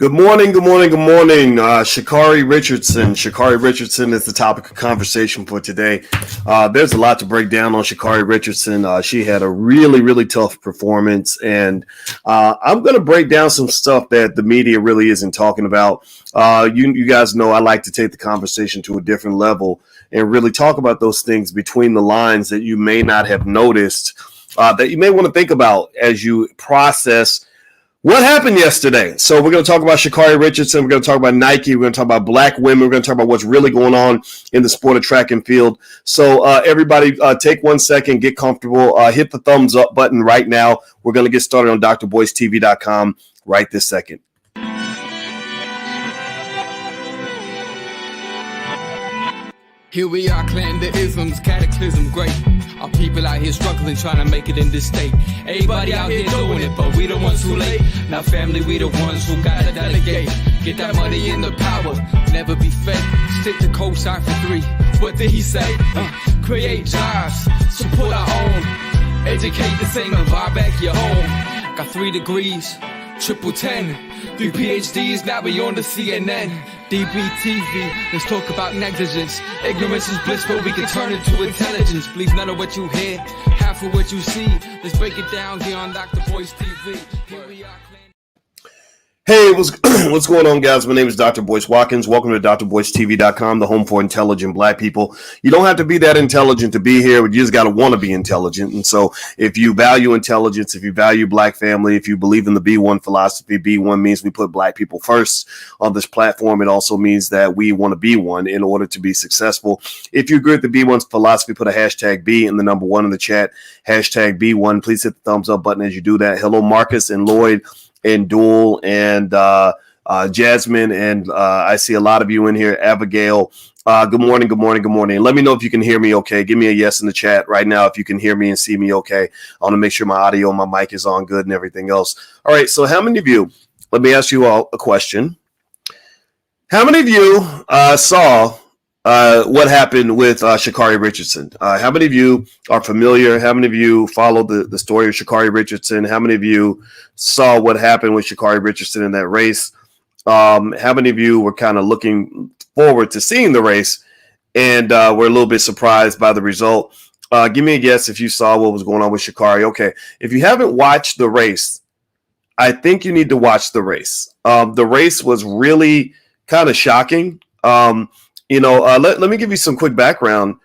Good morning, good morning, good morning. Sha'Carri Richardson. Sha'Carri Richardson is the topic of conversation for today. There's a lot to break down on Sha'Carri Richardson. She had a really tough performance, and I'm going to break down some stuff that the media really isn't talking about. You guys know I like to take the conversation to a different level and really talk about those things between the lines that you may not have noticed, that you may want to think about as you process what happened yesterday. So we're going to talk about Sha'Carri Richardson. We're going to talk about Nike. We're going to talk about black women. We're going to talk about what's really going on in the sport of track and field. So everybody take 1 second, get comfortable, hit the thumbs up button right now. We're going to get started on drboycetv.com right this second. Here we are, clearing the isms, cataclysm, great. Our people out here struggling, trying to make it in this state. Everybody out here doing it, but we the ones who late. Now family, we the ones who gotta delegate. Get that money in the power, never be fake. Stick to cosign for 3. What did he say? Create jobs, support our own. Educate the same and buy back your home. Got 3 degrees, triple 10. 3 PhDs, now we on the CNN. DBTV, let's talk about negligence. Ignorance is bliss, but we can turn it to intelligence. Believe none of what you hear, half of what you see. Let's break it down here on Dr. Boyce TV. Here we are. Hey, what's going on, guys? My name is Dr. Boyce Watkins. Welcome to drboycetv.com, the home for intelligent black people. You don't have to be that intelligent to be here, but you just got to want to be intelligent. And so if you value intelligence, if you value black family, if you believe in the B1 philosophy, B1 means we put black people first on this platform. It also means that we want to be one in order to be successful. If you agree with the B1's philosophy, put a hashtag B and the number 1 in the chat, hashtag B1. Please hit the thumbs up button as you do that. Hello, Marcus and Lloyd and Duel and Jasmine, and I see a lot of you in here. Abigail, good morning. Let me know if you can hear me okay. Give me a yes in the chat right now if you can hear me and see me okay. I want to make sure my audio and my mic is on good and everything else. All right, so how many of you, let me ask you all a question. How many of you saw what happened with Sha'Carri Richardson? How many of you are familiar? How many of you followed the story of Sha'Carri Richardson? How many of you saw what happened with Sha'Carri Richardson in that race? How many of you were kind of looking forward to seeing the race and were a little bit surprised by the result? Give me a guess if you saw what was going on with Sha'Carri. Okay, if you haven't watched the race, I think you need to watch the race. The race was really kind of shocking. Let me give you some quick background.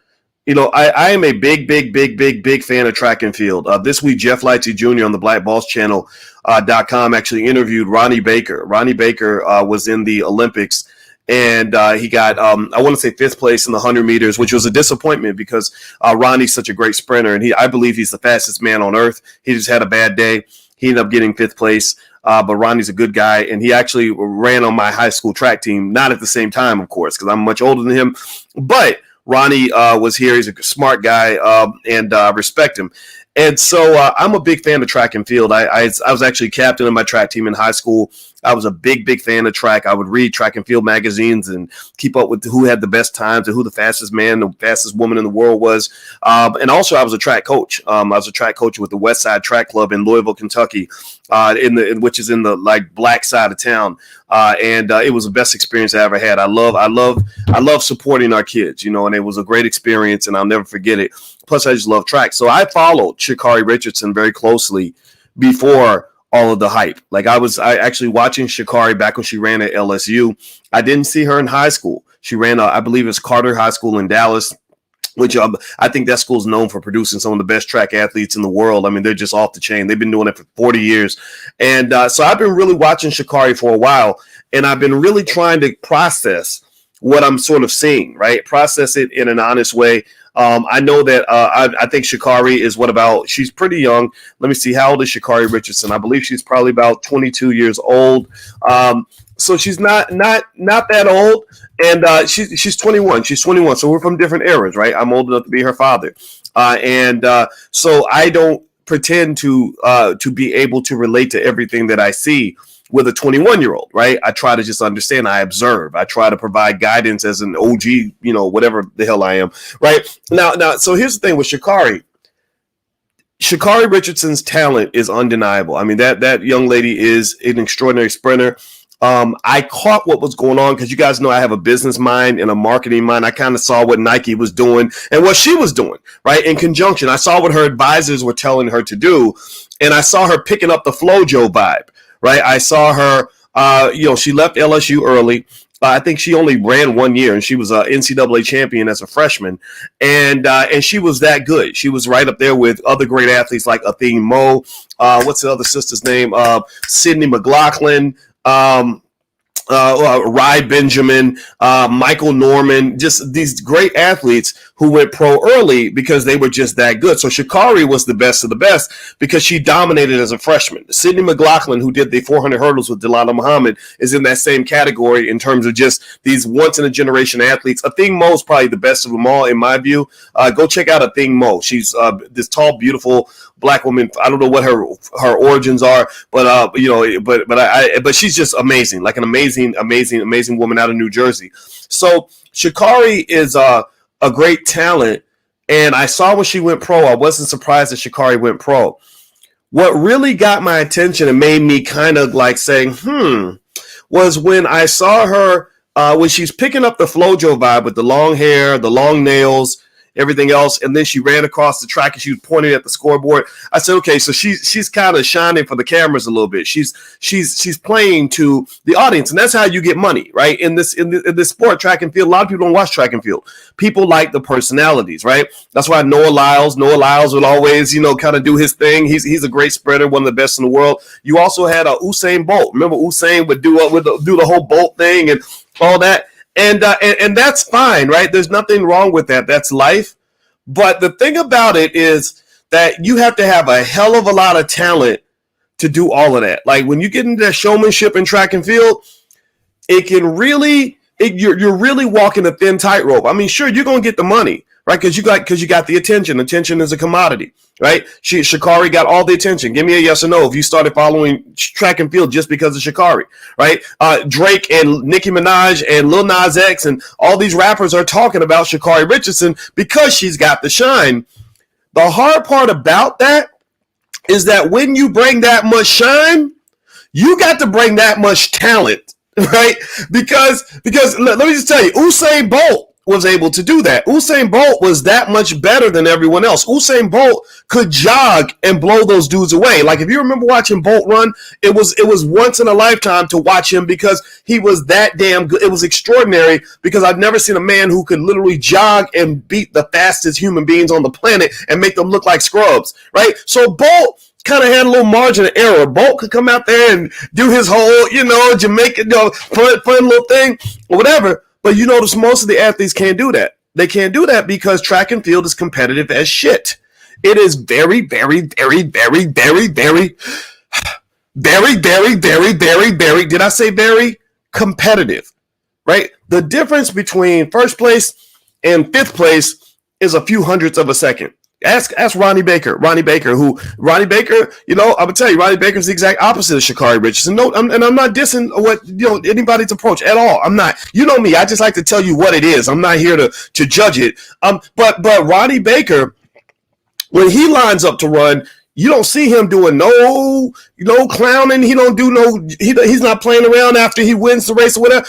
I am a big fan of track and field. This week, Jeff Lightsey Jr. on the Black Boss Channel.com actually interviewed Ronnie Baker. Ronnie Baker was in the Olympics, and he got, I want to say 5th place in the 100 meters, which was a disappointment because Ronnie's such a great sprinter, and I believe he's the fastest man on earth. He just had a bad day. He ended up getting 5th place. But Ronnie's a good guy, and he actually ran on my high school track team, not at the same time, of course, because I'm much older than him. But Ronnie was here. He's a smart guy, and I respect him. And so I'm a big fan of track and field. I was actually captain of my track team in high school. I was a big fan of track. I would read track and field magazines and keep up with who had the best times and who the fastest man, the fastest woman in the world was. And also I was a track coach. I was a track coach with the West Side Track Club in Louisville, Kentucky, which is in the black side of town. And it was the best experience I ever had. I love supporting our kids, and it was a great experience and I'll never forget it. Plus I just love track. So I followed Sha'Carri Richardson very closely before all of the hype. I actually watching Sha'Carri back when she ran at LSU. I didn't see her in high school. She ran, I believe it's Carter High School in Dallas, which I think that school is known for producing some of the best track athletes in the world. I mean, they're just off the chain. They've been doing it for 40 years. And so I've been really watching Sha'Carri for a while, and I've been really trying to process what I'm sort of seeing, right? Process it in an honest way. I know that I think Sha'Carri is she's pretty young. Let me see. How old is Sha'Carri Richardson? I believe she's probably about 22 years old. So she's not that old. And she's 21. She's 21. So we're from different eras, right? I'm old enough to be her father. So I don't pretend to be able to relate to everything that I see with a 21-year-old, right? I try to just understand. I observe. I try to provide guidance as an OG, whatever the hell I am, right? Now, so here's the thing with Sha'Carri. Sha'Carri Richardson's talent is undeniable. I mean, that young lady is an extraordinary sprinter. I caught what was going on because you guys know I have a business mind and a marketing mind. I kind of saw what Nike was doing and what she was doing, right? In conjunction, I saw what her advisors were telling her to do, and I saw her picking up the FloJo vibe, right? I saw her, she left LSU early. I think she only ran 1 year, and she was an NCAA champion as a freshman, and she was that good. She was right up there with other great athletes like Athene Moe. What's the other sister's name? Sydney McLaughlin. Rye Benjamin, Michael Norman, just these great athletes who went pro early because they were just that good. So Sha'Carri was the best of the best because she dominated as a freshman. Sydney McLaughlin, who did the 400 hurdles with Delano Muhammad, is in that same category in terms of just these once-in-a-generation athletes. Athene Moe is probably the best of them all, in my view. Go check out Athene Moe. She's this tall, beautiful Black woman. I don't know what her origins are, but she's just amazing, like an amazing woman out of New Jersey. So Sha'Carri is a great talent, and I saw when she went pro. I wasn't surprised that Sha'Carri went pro. What really got my attention and made me kind of like saying, was when I saw her when she's picking up the FloJo vibe with the long hair, the long nails, everything else, and then she ran across the track and she was pointing at the scoreboard. I said, okay, so she's kind of shining for the cameras a little bit. She's playing to the audience, and that's how you get money, right? In this sport, track and field, a lot of people don't watch track and field. People like the personalities, right? That's why Noah Lyles will always, kind of do his thing. He's a great sprinter, one of the best in the world. You also had Usain Bolt. Remember, Usain would do the whole Bolt thing and all that. And that's fine, right? There's nothing wrong with that. That's life. But the thing about it is that you have to have a hell of a lot of talent to do all of that. Like when you get into that showmanship in track and field, it can really, you're really walking a thin tightrope. I mean, sure, you're going to get the money, right? Because you got the attention. Attention is a commodity, right? Sha'Carri got all the attention. Give me a yes or no if you started following track and field just because of Sha'Carri, right? Drake and Nicki Minaj and Lil Nas X and all these rappers are talking about Sha'Carri Richardson because she's got the shine. The hard part about that is that when you bring that much shine, you got to bring that much talent, right? Because let me just tell you, Usain Bolt was able to do that. Usain Bolt was that much better than everyone else. Usain Bolt could jog and blow those dudes away. Like if you remember watching Bolt run, it was once in a lifetime to watch him because he was that damn good. It was extraordinary because I've never seen a man who could literally jog and beat the fastest human beings on the planet and make them look like scrubs, right? So Bolt kind of had a little margin of error. Bolt could come out there and do his whole, Jamaican, fun little thing or whatever. But you notice most of the athletes can't do that. They can't do that because track and field is competitive as shit. It is very, very, very, very, very, very, very, very, very, very, very, did I say very? Competitive, right? The difference between first place and fifth place is a few hundredths of a second. Ask Ronnie Baker. Ronnie Baker, I'm gonna tell you, Ronnie Baker's the exact opposite of Sha'Carri Richardson. No, I'm not dissing anybody's approach at all. I'm not. You know me. I just like to tell you what it is. I'm not here to judge it. But Ronnie Baker, when he lines up to run, you don't see him doing no clowning. He don't do no. He's not playing around after he wins the race or whatever.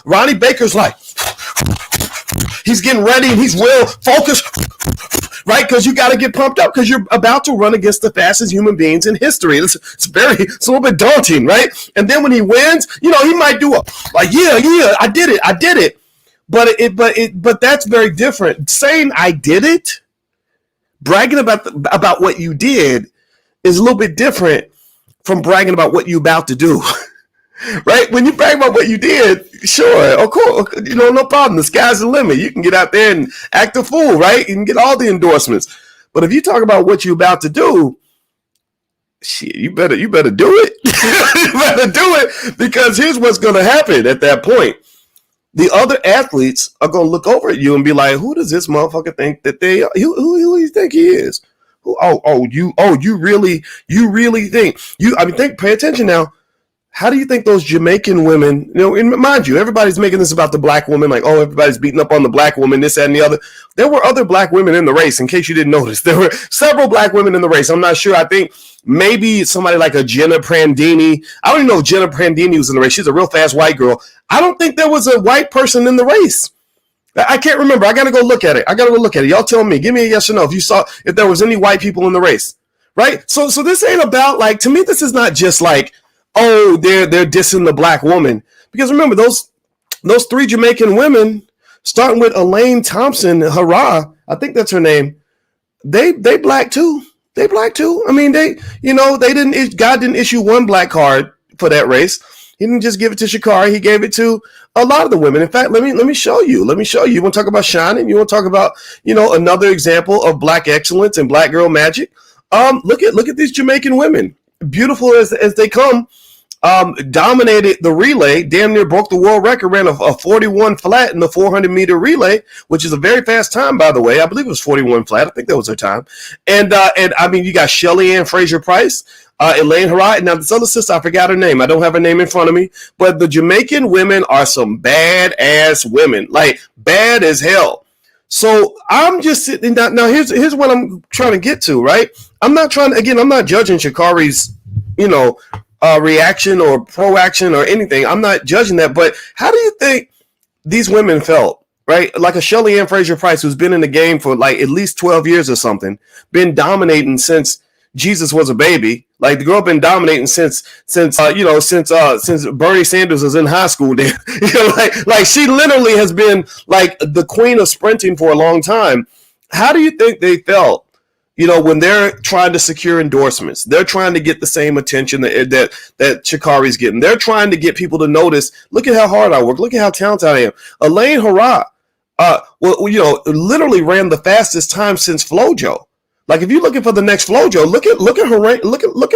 Ronnie Baker's like. He's getting ready and he's real focused, right? Because you got to get pumped up because you're about to run against the fastest human beings in history. It's a little bit daunting, right? And then when he wins, he might do I did it. But that's very different. Saying I did it, bragging about what you did is a little bit different from bragging about what you're about to do. Right? When you brag about what you did, sure, of course, no problem. The sky's the limit. You can get out there and act a fool, right? You can get all the endorsements. But if you talk about what you're about to do, shit, you better do it. You better do it because here's what's going to happen at that point. The other athletes are going to look over at you and be like, who does this motherfucker think that they are? Who do you think he is? You really think pay attention now. how do you think those Jamaican women, and mind you, everybody's making this about the black woman, like, oh, everybody's beating up on the black woman, this, that, and the other. There were other black women in the race, in case you didn't notice. There were several black women in the race. I'm not sure. I think maybe somebody like a Jenna Prandini. I don't even know if Jenna Prandini was in the race. She's a real fast white girl. I don't think there was a white person in the race. I can't remember. I got to go look at it. Y'all tell me. Give me a yes or no if there was any white people in the race, right? So this ain't about, like, to me, this is not just like, oh, they're dissing the black woman. Because remember, those three Jamaican women, starting with Elaine Thompson Hara, I think that's her name, they black too. They black too. I mean, God didn't issue one black card for that race. He didn't just give it to Sha'Carri. He gave it to a lot of the women. In fact, let me show you. You want to talk about shining? You want to talk about, another example of black excellence and black girl magic? Look at these Jamaican women. Beautiful as they come. Dominated the relay, damn near broke the world record, ran a 41 flat in the 400-meter relay, which is a very fast time, by the way. I believe it was 41 flat. I think that was her time. And I mean, you got Shelly Ann Fraser-Price, Elaine Harrod. Now, this other sister, I forgot her name. I don't have her name in front of me. But the Jamaican women are some bad-ass women, like bad as hell. So I'm just sitting down. Now, here's what I'm trying to get to, right? I'm not judging Sha'Carri's, reaction or pro-action or anything. I'm not judging that. But how do you think these women felt, right? Like a Shelly Ann Fraser-Price, who's been in the game for like at least 12 years or something, been dominating since Jesus was a baby. Like, the girl been dominating since Bernie Sanders was in high school. Like she literally has been like the queen of sprinting for a long time. How do you think they felt? When they're trying to secure endorsements, they're trying to get the same attention that Sha'Carri's getting. They're trying to get people to notice, look at how hard I work. Look at how talented I am. Elaine Harrod, literally ran the fastest time since FloJo. Like, if you're looking for the next FloJo, look at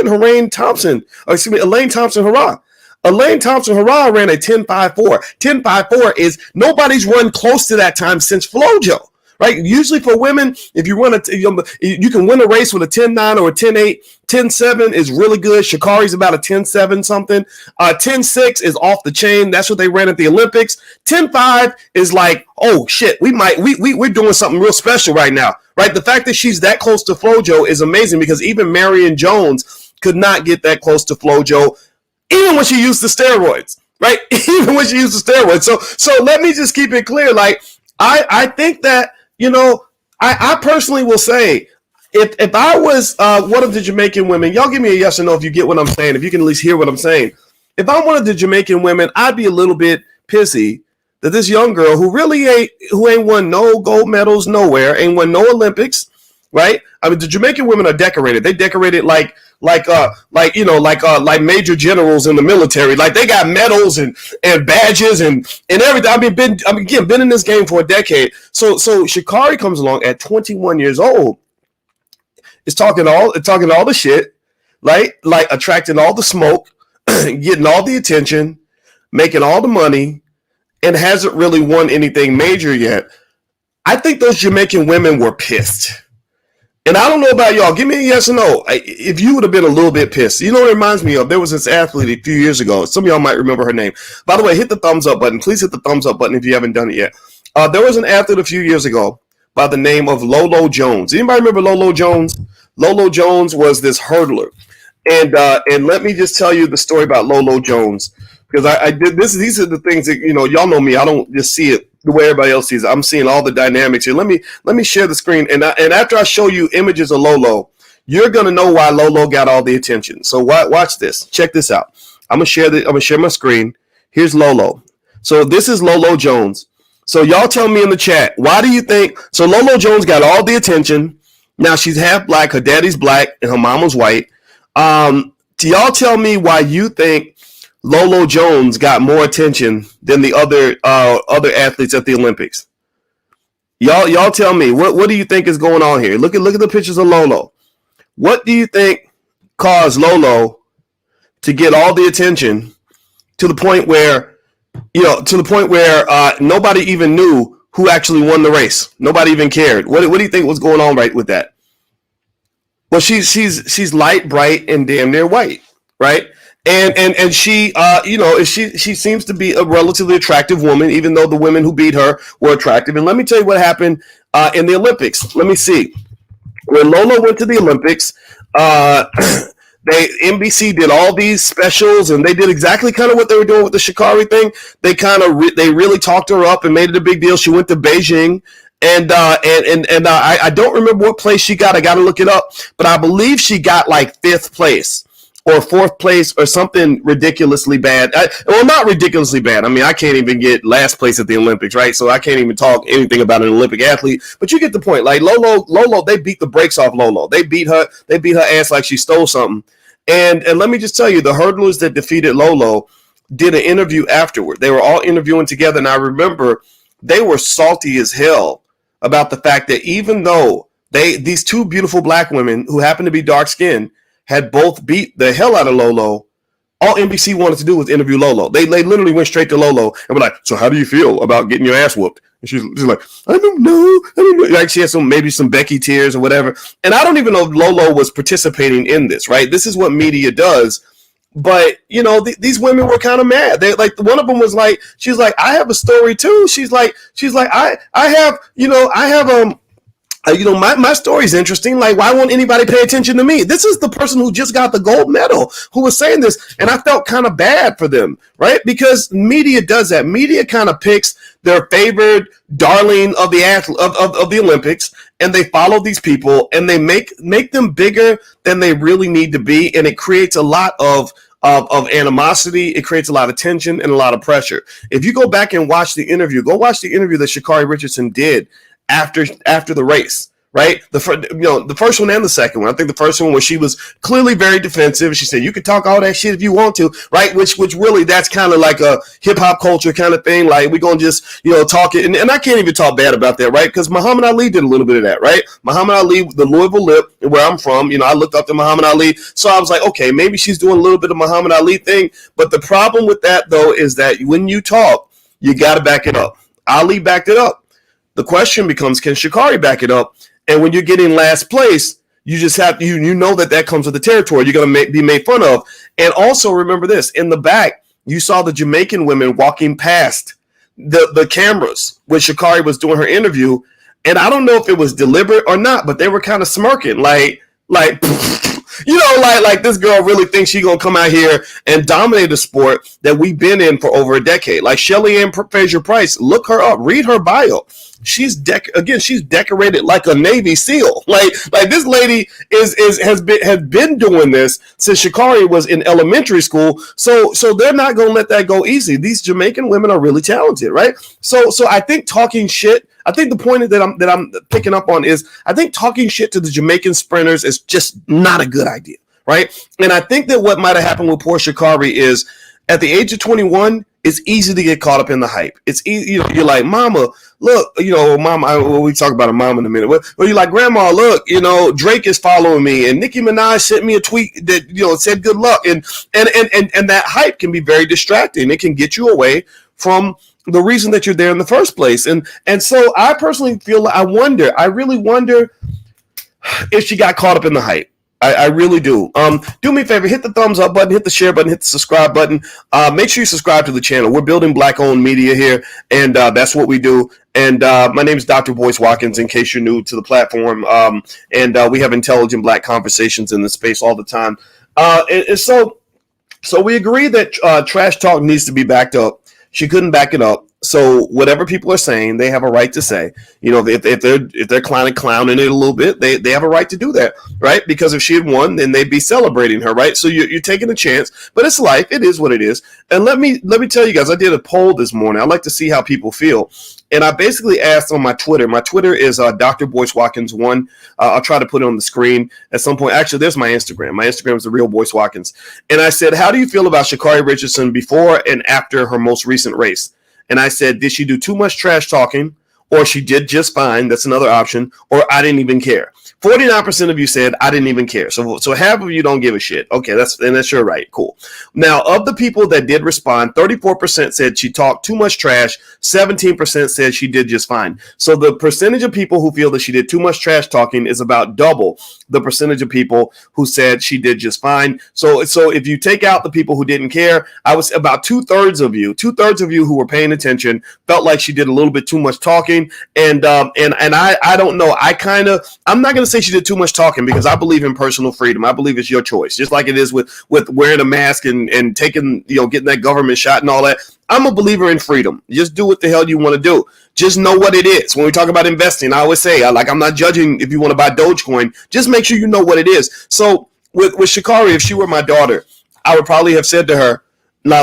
Elaine Thompson Harrod. Elaine Thompson Harrod ran a 10.54. 10.54 is nobody's run close to that time since FloJo. Right? Usually for women, if you run you can win a race with a 10.9 or a 10.8. 10.7 is really good. Sha'Carri's about a 10.7 something. 10.6 is off the chain. That's what they ran at the Olympics. 10.5 is like, oh shit, we're doing something real special right now. Right? The fact that she's that close to FloJo is amazing, because even Marion Jones could not get that close to FloJo, even when she used the steroids. Right? Even when she used the steroids. So let me just keep it clear. Like, I think that, I personally will say, if I was one of the Jamaican women, y'all give me a yes or no if you get what I'm saying, if you can at least hear what I'm saying. If I'm one of the Jamaican women, I'd be a little bit pissy that this young girl who ain't won no gold medals nowhere, ain't won no Olympics, right? I mean, the Jamaican women are decorated. They decorated like major generals in the military. Like, they got medals and badges and everything. Been in this game for a decade. So Sha'Carri comes along at 21 years old. It's talking all the shit, right? Like, attracting all the smoke, getting all the attention, making all the money, and hasn't really won anything major yet. I think those Jamaican women were pissed. And I don't know about y'all. Give me a yes or no. If you would have been a little bit pissed. You know what it reminds me of? There was this athlete a few years ago. Some of y'all might remember her name. By the way, hit the thumbs up button. Please hit the thumbs up button if you haven't done it yet. There was an athlete a few years ago by the name of Lolo Jones. Anybody remember Lolo Jones? Lolo Jones was this hurdler. And let me just tell you the story about Lolo Jones. Because I did this. These are the things that, y'all know me. I don't just see it the way everybody else sees it. I'm seeing all the dynamics here. Let me share the screen. And after I show you images of Lolo, you're gonna know why Lolo got all the attention. So watch this. Check this out. I'm gonna share my screen. Here's Lolo. So this is Lolo Jones. So y'all tell me in the chat, why do you think? So Lolo Jones got all the attention. Now she's half black. Her daddy's black and her mama's white. Y'all tell me why you think Lolo Jones got more attention than the other athletes at the Olympics. Y'all tell me, what do you think is going on here? Look at the pictures of Lolo. What do you think caused Lolo to get all the attention to the point where nobody even knew who actually won the race? Nobody even cared. What do you think was going on right with that? Well, she's light, bright, and damn near white, right? And she, she seems to be a relatively attractive woman, even though the women who beat her were attractive. And let me tell you what happened in the Olympics. Let me see. When Lolo went to the Olympics, uh, NBC did all these specials, and they did exactly kind of what they were doing with the Sha'Carri thing. They kind of they really talked her up and made it a big deal. She went to Beijing, and I don't remember what place she got. I got to look it up, but I believe she got like 5th place or 4th place or something ridiculously bad. Well, not ridiculously bad. I mean, I can't even get last place at the Olympics, right? So I can't even talk anything about an Olympic athlete. But you get the point. Like Lolo, they beat the brakes off Lolo. They beat her ass like she stole something. And let me just tell you, the hurdlers that defeated Lolo did an interview afterward. They were all interviewing together, and I remember they were salty as hell about the fact that even though these two beautiful black women who happened to be dark skinned had both beat the hell out of Lolo, all NBC wanted to do was interview Lolo. They literally went straight to Lolo and were like, "So how do you feel about getting your ass whooped?" And she's like, I don't know. Like she had maybe some Becky tears or whatever. And I don't even know if Lolo was participating in this, right? This is what media does. But, these women were kind of mad. They like, one of them was like, she's like, I have a story too. She's like, I have, my story is interesting. Like, why won't anybody pay attention to me? This is the person who just got the gold medal who was saying this. And I felt kind of bad for them, right? Because media does that. Media kind of picks their favorite darling of the of the Olympics, and they follow these people and they make them bigger than they really need to be. And it creates a lot of animosity. It creates a lot of tension and a lot of pressure. If you go back and watch the interview, that Sha'Carri Richardson did after the race, right? The first one and the second one. I think the first one where she was clearly very defensive. She said, "You can talk all that shit if you want to," right? Which really, that's kind of like a hip hop culture kind of thing. Like, we're gonna just talk it, and I can't even talk bad about that, right? Because Muhammad Ali did a little bit of that, right? Muhammad Ali, the Louisville Lip, where I'm from, I looked up to Muhammad Ali, so I was like, okay, maybe she's doing a little bit of Muhammad Ali thing. But the problem with that though is that when you talk, you got to back it up. Ali backed it up. The question becomes, can Sha'Carri back it up? And when you're getting last place, you just have you know that comes with the territory. You're going to be made fun of. And also remember this: in the back, you saw the Jamaican women walking past the cameras when Sha'Carri was doing her interview. And I don't know if it was deliberate or not, but they were kind of smirking, like this girl really thinks she's gonna come out here and dominate a sport that we've been in for over a decade. Like Shelly Ann Fraser Price, look her up, read her bio. She's decorated like a Navy SEAL. Like this lady has been doing this since Sha'Carri was in elementary school. So they're not gonna let that go easy. These Jamaican women are really talented, right? So I think talking shit. I think the point that I'm picking up on is I think talking shit to the Jamaican sprinters is just not a good idea, right? And I think that what might have happened with poor Sha'Carri is at the age of 21, it's easy to get caught up in the hype. It's easy, you're like, mama, look, mama, we talk about a mom in a minute. Well, you're like, grandma, look, Drake is following me, and Nicki Minaj sent me a tweet that said good luck, and that hype can be very distracting. It can get you away from the reason that you're there in the first place. And so I personally feel, I really wonder if she got caught up in the hype. I really do. Do me a favor, hit the thumbs up button, hit the share button, hit the subscribe button. Make sure you subscribe to the channel. We're building black-owned media here, and that's what we do. And my name is Dr. Boyce Watkins, in case you're new to the platform. And we have intelligent black conversations in this space all the time. And so we agree that trash talk needs to be backed up. She couldn't back it up. So whatever people are saying, they have a right to say. If they're clowning it a little bit, they have a right to do that, right? Because if she had won, then they'd be celebrating her, right? So you're taking a chance, but it's life. It is what it is. And let me tell you guys, I did a poll this morning. I like to see how people feel. And I basically asked on my Twitter. My Twitter is Dr. Boyce Watkins 1. I'll try to put it on the screen at some point. Actually, there's my Instagram. My Instagram is the real Boyce Watkins. And I said, how do you feel about Sha'Carri Richardson before and after her most recent race? And I said, did she do too much trash talking, or she did just fine. That's another option. Or I didn't even care. 49% of you said I didn't even care. So half of you don't give a shit. Okay, that's your right. Cool. Now, of the people that did respond, 34% said she talked too much trash. 17% said she did just fine. So the percentage of people who feel that she did too much trash talking is about double the percentage of people who said she did just fine. So if you take out the people who didn't care, I was about two-thirds of you who were paying attention felt like she did a little bit too much talking. And I don't know. I'm not going to say she did too much talking because I believe in personal freedom. I believe it's your choice, just like it is with wearing a mask and taking, getting that government shot and all that. I'm a believer in freedom. Just do what the hell you want to do. Just know what it is. When we talk about investing, I always say, I'm not judging if you want to buy Dogecoin. Just make sure you know what it is. So with Sha'Carri, if she were my daughter, I would probably have said to her, now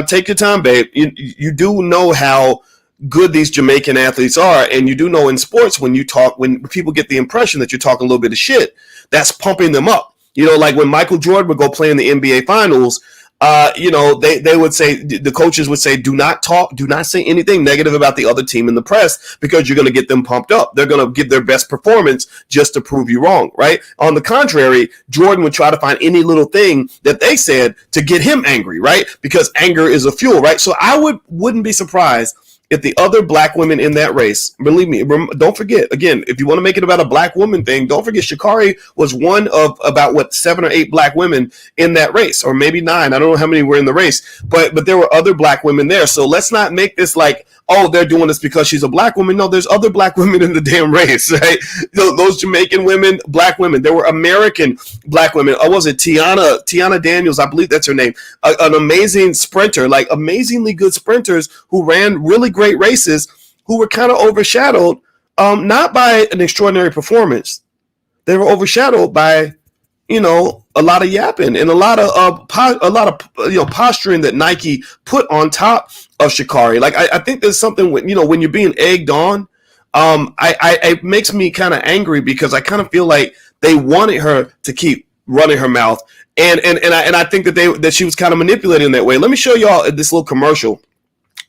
take your time, babe. You do know how good these Jamaican athletes are, and you do know in sports when people get the impression that you're talking a little bit of shit, that's pumping them up. Like when Michael Jordan would go play in the NBA Finals, they would say, the coaches would say, do not say anything negative about the other team in the press because you're going to get them pumped up. They're going to give their best performance just to prove you wrong, right? On the contrary, Jordan would try to find any little thing that they said to get him angry, right? Because anger is a fuel, right? So I wouldn't be surprised if the other black women in that race, believe me, don't forget, again, if you want to make it about a black woman thing, don't forget Sha'Carri was one of about 7 or 8 black women in that race, or maybe 9. I don't know how many were in the race, but there were other black women there. So let's not make this like, oh, they're doing this because she's a black woman. No, there's other black women in the damn race, right? Those Jamaican women, black women. There were American black women. Oh, was it Tiana Daniels? I believe that's her name. An amazing sprinter, like amazingly good sprinters who ran really great races, who were kind of overshadowed, not by an extraordinary performance. They were overshadowed by, a lot of yapping and a lot of posturing that Nike put on top of Sha'Carri. Like I think there's something when you're being egged on, it makes me kind of angry because I kind of feel like they wanted her to keep running her mouth, and I think that she was kind of manipulating in that way. Let me show y'all this little commercial.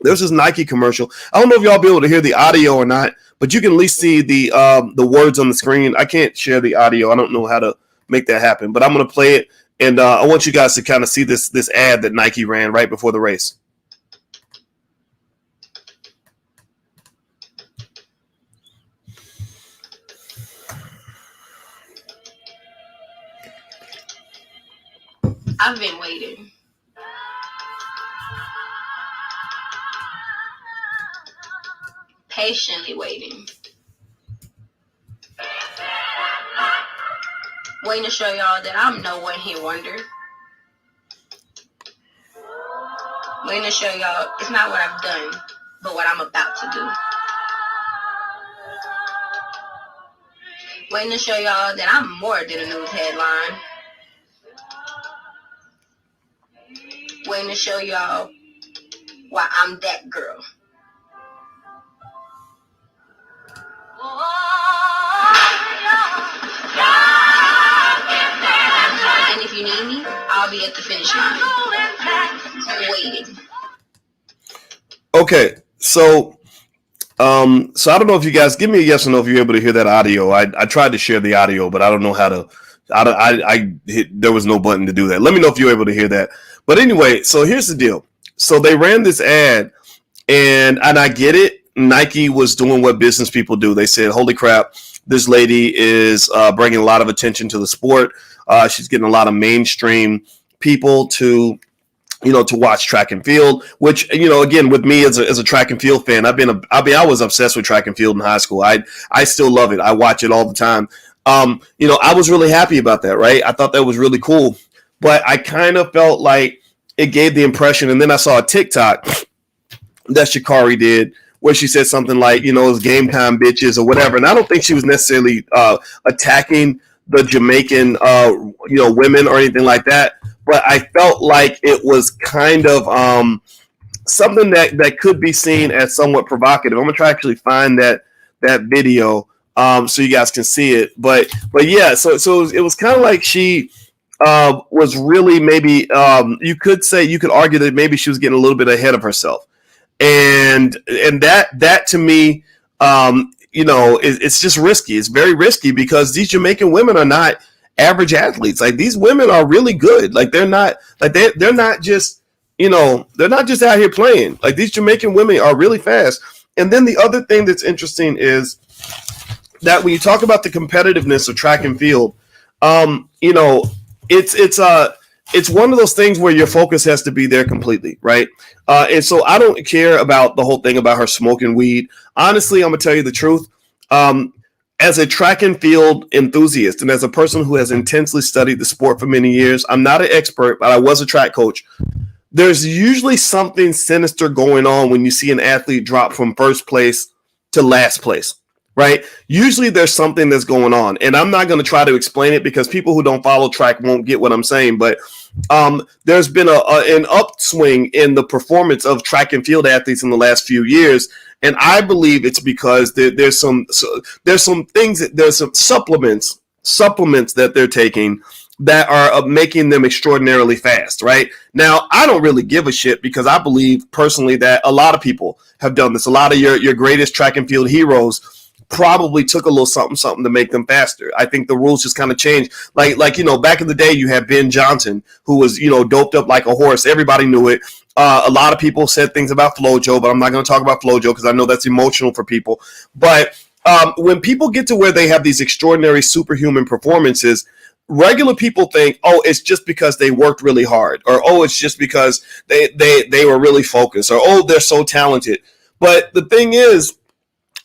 There's this Nike commercial. I don't know if y'all be able to hear the audio or not, but you can at least see the words on the screen. I can't share the audio. I don't know how to make that happen, but I'm going to play it, and I want you guys to kind of see this ad that Nike ran right before the race. I've been waiting. Patiently waiting. Waiting to show y'all that I'm no one-hit wonder. Waiting to show y'all it's not what I've done, but what I'm about to do. Waiting to show y'all that I'm more than a news headline. Waiting to show y'all why I'm that girl. And if you need me, I'll be at the finish line. Waiting. Okay, so I don't know if you guys give me a yes or no if you're able to hear that audio. I tried to share the audio, but I don't know how to. There was no button to do that. Let me know if you're able to hear that. But anyway, so here's the deal. So they ran this ad, and I get it. Nike was doing what business people do. They said, holy crap, this lady is bringing a lot of attention to the sport. She's getting a lot of mainstream people to watch track and field, which, again, with me as a track and field fan, I was obsessed with track and field in high school. I still love it. I watch it all the time. I was really happy about that, right? I thought that was really cool, but I kind of felt like it gave the impression, and then I saw a TikTok that Sha'Carri did where she said something like, it's game time, bitches, or whatever. And I don't think she was necessarily attacking the Jamaican, women or anything like that. But I felt like it was kind of something that could be seen as somewhat provocative. I'm gonna try to actually find that video so you guys can see it. But yeah, so it was kind of like she was really maybe you could argue that maybe she was getting a little bit ahead of herself. And that to me It's just risky. It's very risky because these Jamaican women are not average athletes. Like, these women are really good. Like, they're not just, they're not just out here playing. Like, these Jamaican women are really fast. And then the other thing that's interesting is that when you talk about the competitiveness of track and field, it's one of those things where your focus has to be there completely, right? And so I don't care about the whole thing about her smoking weed. Honestly, I'm gonna tell you the truth. As a track and field enthusiast and as a person who has intensely studied the sport for many years, I'm not an expert, but I was a track coach. There's usually something sinister going on when you see an athlete drop from first place to last place, right? Usually there's something that's going on. And I'm not going to try to explain it because people who don't follow track won't get what I'm saying. But there's been an upswing in the performance of track and field athletes in the last few years. And I believe it's because there's some supplements that they're taking that are making them extraordinarily fast, right? Now, I don't really give a shit because I believe personally that a lot of people have done this. A lot of your greatest track and field heroes probably took a little something to make them faster. I think the rules just kind of changed. Like back in the day, you had Ben Johnson, who was, doped up like a horse. Everybody knew it. A lot of people said things about Flojo, but I'm not going to talk about Flojo because I know that's emotional for people. But when people get to where they have these extraordinary superhuman performances, regular people think, oh, it's just because they worked really hard, or oh, it's just because they were really focused, or oh, they're so talented. But the thing is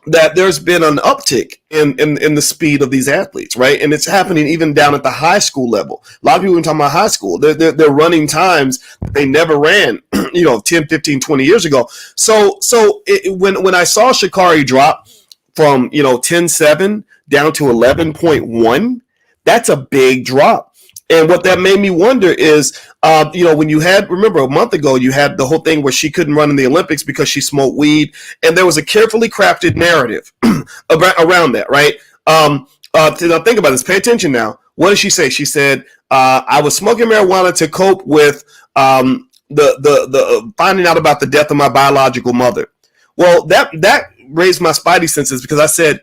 that there's been an uptick in the speed of these athletes, right? And it's happening even down at the high school level. A lot of people are talking about high school. They're running times that they never ran, 10, 15, 20 years ago. So when I saw Sha'Carri drop from, 10.7 down to 11.1, that's a big drop. And what that made me wonder is, when you had, remember a month ago, you had the whole thing where she couldn't run in the Olympics because she smoked weed. And there was a carefully crafted narrative around that, right? Now think about this. Pay attention now. What did she say? She said, I was smoking marijuana to cope with the finding out about the death of my biological mother. Well, that raised my spidey senses because I said,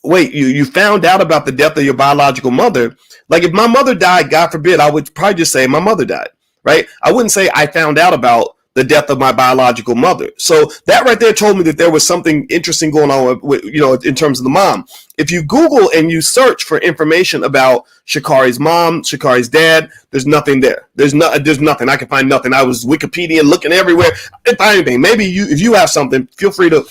wait, you found out about the death of your biological mother. Like, if my mother died, God forbid, I would probably just say my mother died, right? I wouldn't say I found out about the death of my biological mother. So that right there told me that there was something interesting going on with in terms of the mom. If you Google and you search for information about Sha'Carri's mom, Sha'Carri's dad, there's nothing there. There's nothing. I can find nothing. I was Wikipedia looking everywhere. If anything, maybe if you have something, feel free to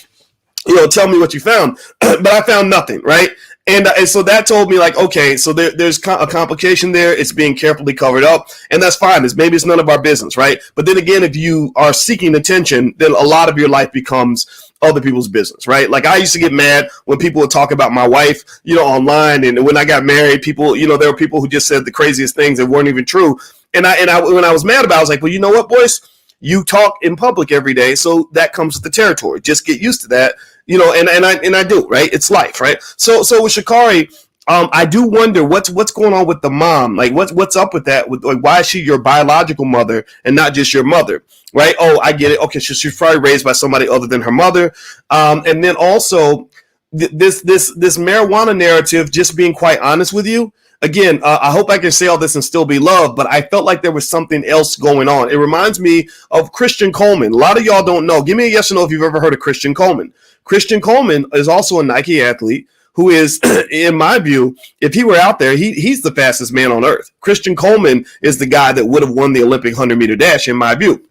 tell me what you found. But I found nothing, right? And so that told me, like, okay, so there's a complication there. It's being carefully covered up, and that's fine. Maybe it's none of our business, right? But then again, if you are seeking attention, then a lot of your life becomes other people's business, right? Like, I used to get mad when people would talk about my wife, online, and when I got married, people, there were people who just said the craziest things that weren't even true. And I when I was mad about it, I was like, well, you know what, Boyce? You talk in public every day, so that comes with the territory. Just get used to that. And I do, right? It's life, right? So with Sha'Carri, I do wonder what's going on with the mom. Like, what's up with that? With, like, why is she your biological mother and not just your mother, right? Oh, I get it. Okay, so she's probably raised by somebody other than her mother. And then also this marijuana narrative. Just being quite honest with you. Again, I hope I can say all this and still be loved, but I felt like there was something else going on. It reminds me of Christian Coleman. A lot of y'all don't know. Give me a yes or no if you've ever heard of Christian Coleman. Christian Coleman is also a Nike athlete who is, in my view, if he were out there, he's the fastest man on earth. Christian Coleman is the guy that would have won the Olympic 100-meter dash, in my view.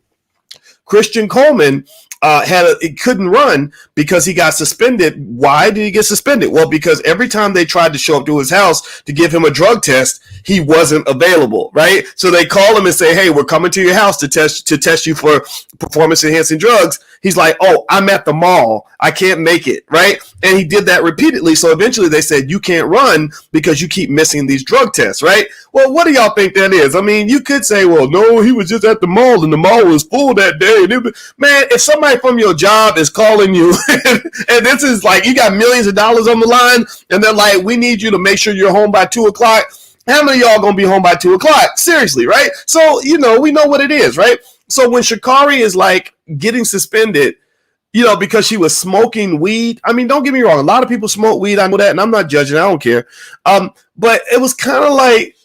Christian Coleman couldn't run because he got suspended. Why did he get suspended? Well, because every time they tried to show up to his house to give him a drug test, he wasn't available, right? So they call him and say, hey, we're coming to your house to test you for performance-enhancing drugs. He's like, oh, I'm at the mall. I can't make it, right? And he did that repeatedly. So eventually they said, you can't run because you keep missing these drug tests, right? Well, what do y'all think that is? I mean, you could say, well, no, he was just at the mall and the mall was full that day. Man, if somebody from your job is calling you and this is like, you got millions of dollars on the line and they're like, we need you to make sure you're home by 2:00. How many of y'all gonna be home by 2:00? Seriously, right? So, we know what it is, right? So when Sha'Carri is like getting suspended, because she was smoking weed. I mean, don't get me wrong. A lot of people smoke weed. I know that, and I'm not judging. I don't care. But it was kind of like,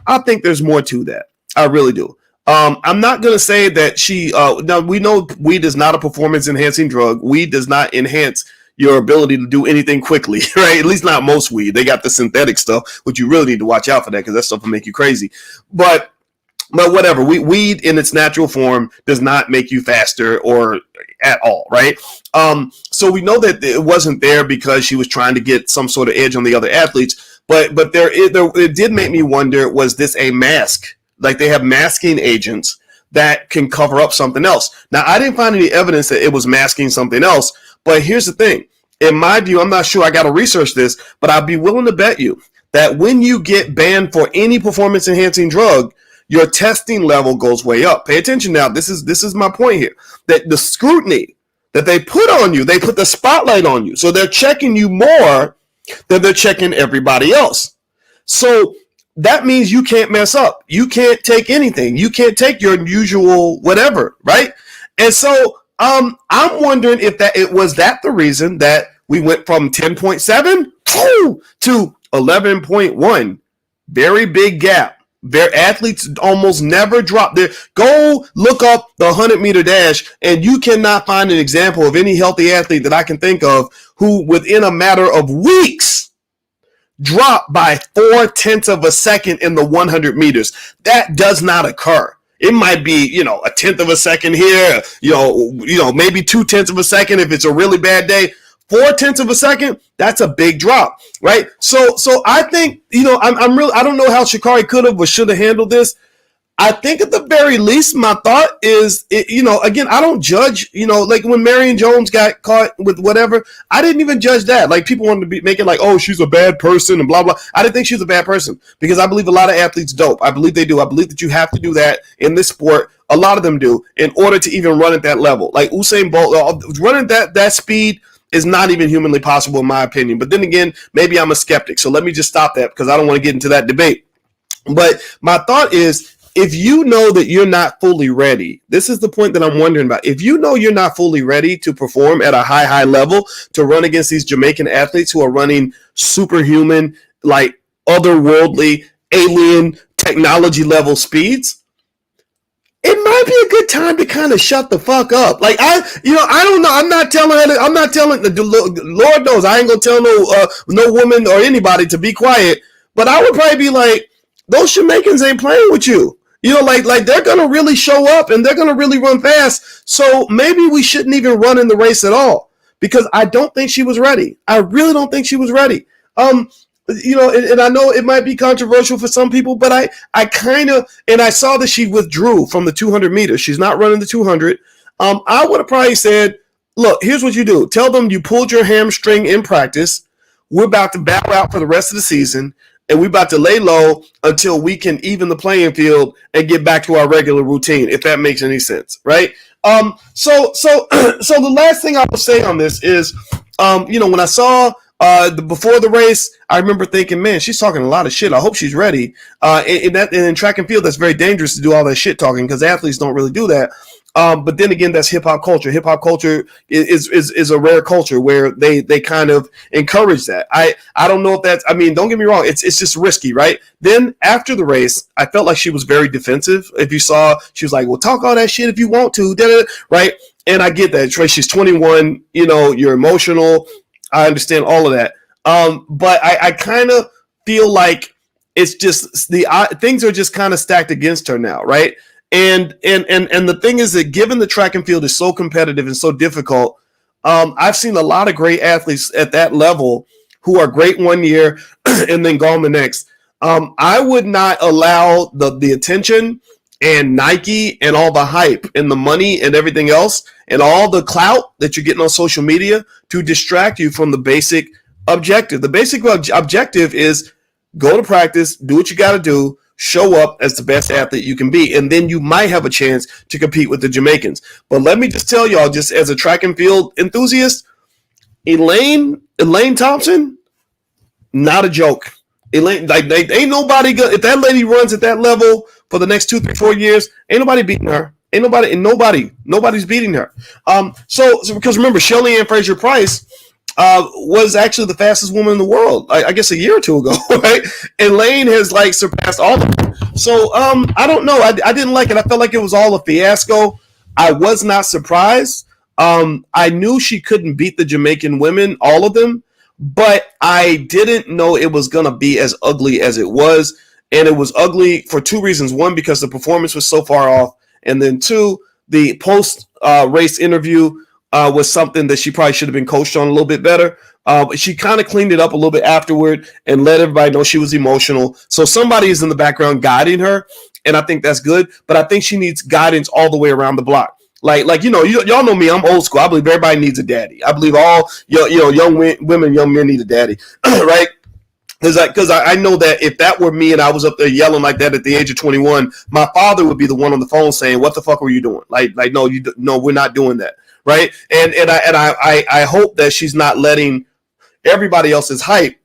I think there's more to that. I really do. I'm not going to say that she, now we know weed is not a performance enhancing drug. Weed does not enhance your ability to do anything quickly, right? At least not most weed. They got the synthetic stuff, which you really need to watch out for that because that stuff will make you crazy. But whatever, weed in its natural form does not make you faster or at all, right? So we know that it wasn't there because she was trying to get some sort of edge on the other athletes. But it did make me wonder, was this a mask? Like they have masking agents that can cover up something else. Now, I didn't find any evidence that it was masking something else. But here's the thing. In my view, I'm not sure. I got to research this, but I'd be willing to bet you that when you get banned for any performance enhancing drug, your testing level goes way up. Pay attention now. This is my point here. That the scrutiny that they put on you, they put the spotlight on you. So they're checking you more than they're checking everybody else. So that means you can't mess up. You can't take anything. You can't take your usual whatever, right? And so I'm wondering if it was the reason that we went from 10.7 to 11.1. Very big gap. Their athletes almost never drop there. Go look up the 100-meter dash, and you cannot find an example of any healthy athlete that I can think of who, within a matter of weeks, drop by 0.4 of a second in the 100 meters. That does not occur. It might be, a tenth of a second here, maybe 0.2 of a second if it's a really bad day. 0.4 of a second, that's a big drop, right? So I think, I don't know how Sha'Carri could have or should have handled this. I think at the very least, my thought is, again, I don't judge, like when Marion Jones got caught with whatever, I didn't even judge that. Like people wanted to make it like, oh, she's a bad person and blah, blah. I didn't think she was a bad person because I believe a lot of athletes dope. I believe they do. I believe that you have to do that in this sport. A lot of them do in order to even run at that level. Like Usain Bolt, running that speed is not even humanly possible in my opinion. But then again, maybe I'm a skeptic. So let me just stop that because I don't want to get into that debate. But my thought is, if you know that you're not fully ready, this is the point that I'm wondering about. If you know you're not fully ready to perform at a high level, to run against these Jamaican athletes who are running superhuman, like otherworldly, alien technology level speeds, it might be a good time to kind of shut the fuck up. Like I don't know. I'm not telling the Lord knows I ain't gonna tell no woman or anybody to be quiet. But I would probably be like, those Jamaicans ain't playing with you. Like they're going to really show up and they're going to really run fast. So maybe we shouldn't even run in the race at all because I don't think she was ready. I really don't think she was ready. And I know it might be controversial for some people, but I kind of, and I saw that she withdrew from the 200 meters. She's not running the 200. I would have probably said, look, here's what you do. Tell them you pulled your hamstring in practice. We're about to bow out for the rest of the season. And we're about to lay low until we can even the playing field and get back to our regular routine, if that makes any sense, right? So the last thing I will say on this is, when I saw before the race, I remember thinking, man, she's talking a lot of shit. I hope she's ready. And in track and field, that's very dangerous to do all that shit talking because athletes don't really do that. But then again, that's hip hop culture. Hip hop culture is a rare culture where they kind of encourage that. I don't know if that's, don't get me wrong. It's just risky, right? Then after the race, I felt like she was very defensive. If you saw, she was like, well, talk all that shit if you want to, right? And I get that. She's 21, you're emotional. I understand all of that. But I kind of feel like it's just things are just kind of stacked against her now, right? And the thing is that given the track and field is so competitive and so difficult, I've seen a lot of great athletes at that level who are great one year and then gone the next. I would not allow the attention and Nike and all the hype and the money and everything else and all the clout that you're getting on social media to distract you from the basic objective. The basic objective is go to practice, do what you got to do, show up as the best athlete you can be, and then you might have a chance to compete with the Jamaicans. But let me just tell y'all, just as a track and field enthusiast, Elaine Thompson, not a joke. Elaine, ain't nobody good. If that lady runs at that level for the next 2, 3, 4 years, ain't nobody beating her. Ain't nobody's beating her. So because remember, Shelly Ann Fraser Price was actually the fastest woman in the world, I guess a year or two ago, right? And Lane has like surpassed all of them. So I don't know. I didn't like it. I felt like it was all a fiasco. I was not surprised. I knew she couldn't beat the Jamaican women, all of them, but I didn't know it was going to be as ugly as it was. And it was ugly for two reasons. One, because the performance was so far off. And then two, the post-race interview was something that she probably should have been coached on a little bit better. But she kind of cleaned it up a little bit afterward and let everybody know she was emotional. So somebody is in the background guiding her, and I think that's good. But I think she needs guidance all the way around the block. Like you know, y'all know me. I'm old school. I believe everybody needs a daddy. I believe all young women, young men need a daddy, right? Because I know that if that were me and I was up there yelling like that at the age of 21, my father would be the one on the phone saying, "What the fuck were you doing?" Like no, we're not doing that, right? And I hope that she's not letting everybody else's hype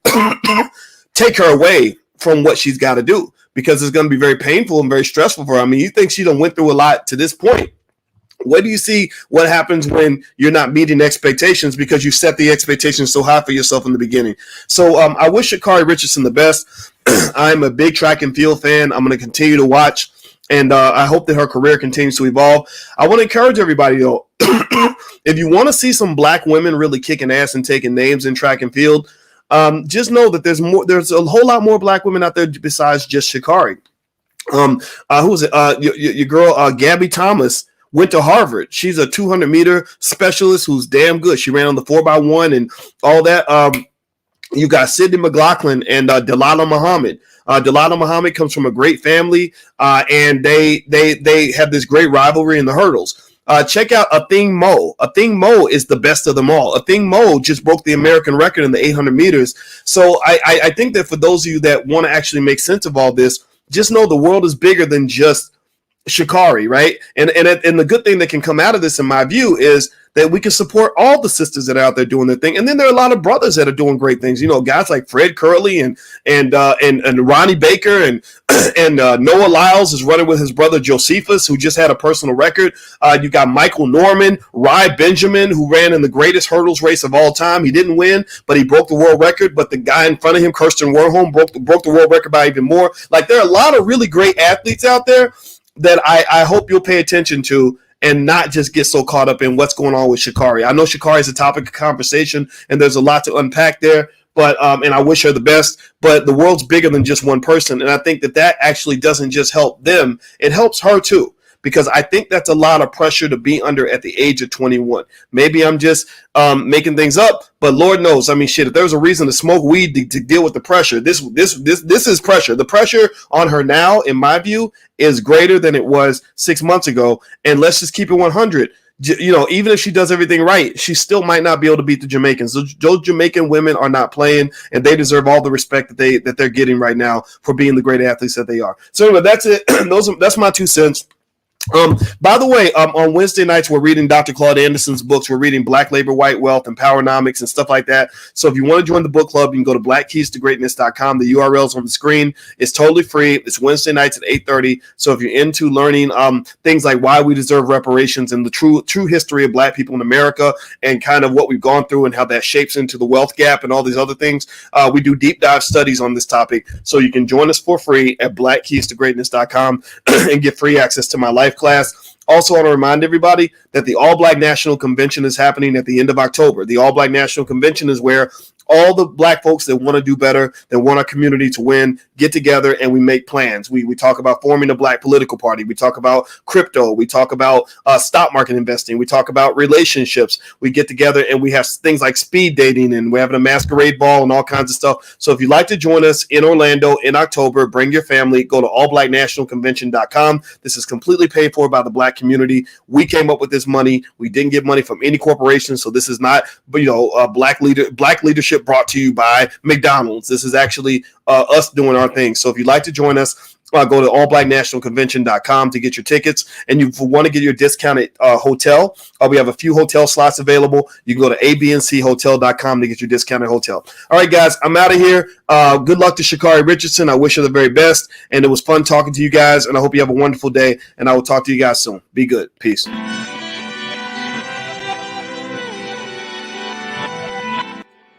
take her away from what she's got to do, because it's going to be very painful and very stressful for her. I mean, you think she done went through a lot to this point. What do you see what happens when you're not meeting expectations because you set the expectations so high for yourself in the beginning? So I wish Sha'Carri Richardson the best. I'm a big track and field fan. I'm going to continue to watch, and I hope that her career continues to evolve. I want to encourage everybody, though, if you want to see some black women really kicking ass and taking names in track and field, just know that there's a whole lot more black women out there besides just Sha'Carri. Who was it? Your girl, Gabby Thomas, went to Harvard. She's a 200-meter specialist who's damn good. She ran on the 4x1 and all that. You got Sydney McLaughlin and Delilah Muhammad. Delilah Muhammad comes from a great family, and they have this great rivalry in the hurdles. Check out Athing Mo. Athing Mo is the best of them all. Athing Mo just broke the American record in the 800 meters. So I think that for those of you that want to actually make sense of all this, just know the world is bigger than just Sha'Carri, right? And the good thing that can come out of this, in my view, is that we can support all the sisters that are out there doing their thing. And then there are a lot of brothers that are doing great things. You know, guys like Fred Curley and Ronnie Baker and Noah Lyles is running with his brother Josephus, who just had a personal record. You got Michael Norman, Rye Benjamin, who ran in the greatest hurdles race of all time. He didn't win, but he broke the world record. But the guy in front of him, Kirsten Warholm, broke the world record by even more. Like, there are a lot of really great athletes out there that I hope you'll pay attention to and not just get so caught up in what's going on with Sha'Carri. I know Sha'Carri is a topic of conversation, and there's a lot to unpack there, but and I wish her the best, but the world's bigger than just one person, and I think that actually doesn't just help them, it helps her too, because I think that's a lot of pressure to be under at the age of 21. Maybe I'm just making things up, but Lord knows, I mean, shit, if there was a reason to smoke weed to deal with the pressure, this is pressure. The pressure on her now, in my view, is greater than it was 6 months ago. And let's just keep it 100. You know, even if she does everything right, she still might not be able to beat the Jamaicans. Those Jamaican women are not playing, and they deserve all the respect that they're getting right now for being the great athletes that they are. So anyway, that's it. That's my 2 cents. By the way, on Wednesday nights, we're reading Dr. Claude Anderson's books. We're reading Black Labor, White Wealth, and Powernomics and stuff like that. So if you want to join the book club, you can go to blackkeystogreatness.com. The URL's on the screen. It's totally free. It's Wednesday nights at 8:30. So if you're into learning things like why we deserve reparations and the true history of black people in America and kind of what we've gone through and how that shapes into the wealth gap and all these other things, we do deep dive studies on this topic. So you can join us for free at blackkeystogreatness.com and get free access to my life class. Also, I want to remind everybody that the All Black National Convention is happening at the end of October. The All Black National Convention is where all the black folks that want to do better, that want our community to win, get together and we make plans. We talk about forming a black political party. We talk about crypto. We talk about stock market investing. We talk about relationships. We get together and we have things like speed dating, and we're having a masquerade ball and all kinds of stuff. So if you'd like to join us in Orlando in October, bring your family, go to allblacknationalconvention.com. This is completely paid for by the black community. We came up with this money. We didn't get money from any corporation. So this is not, black leadership brought to you by McDonald's. This is actually us doing our thing. So if you'd like to join us, go to allblacknationalconvention.com to get your tickets. And you want to get your discounted hotel, we have a few hotel slots available. You can go to abnchotel.com to get your discounted hotel. All right, guys, I'm out of here. Good luck to Sha'Carri Richardson. I wish her the very best. And it was fun talking to you guys. And I hope you have a wonderful day. And I will talk to you guys soon. Be good. Peace.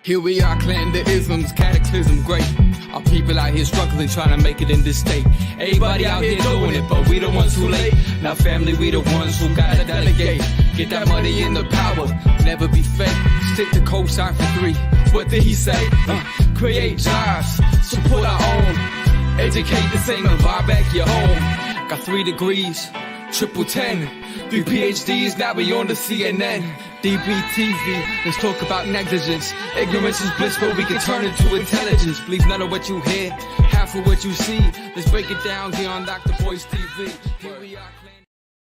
Here we are, clan the isms, cataclysm great. Our people out here struggling, trying to make it in this state. Everybody out here doing it, but we the ones who late. Now family, we the ones who gotta delegate. Get that money in the power, never be fake. Stick to cosign for 3. What did he say? Create jobs, support our own. Educate the same and buy back your home. Got 3 degrees, triple 10. 3 PhDs, now we on the CNN. DBTV, let's talk about negligence. Ignorance is bliss, but we can turn it to intelligence. Believe none of what you hear, half of what you see. Let's break it down here on Dr. Boyce TV. Here we are.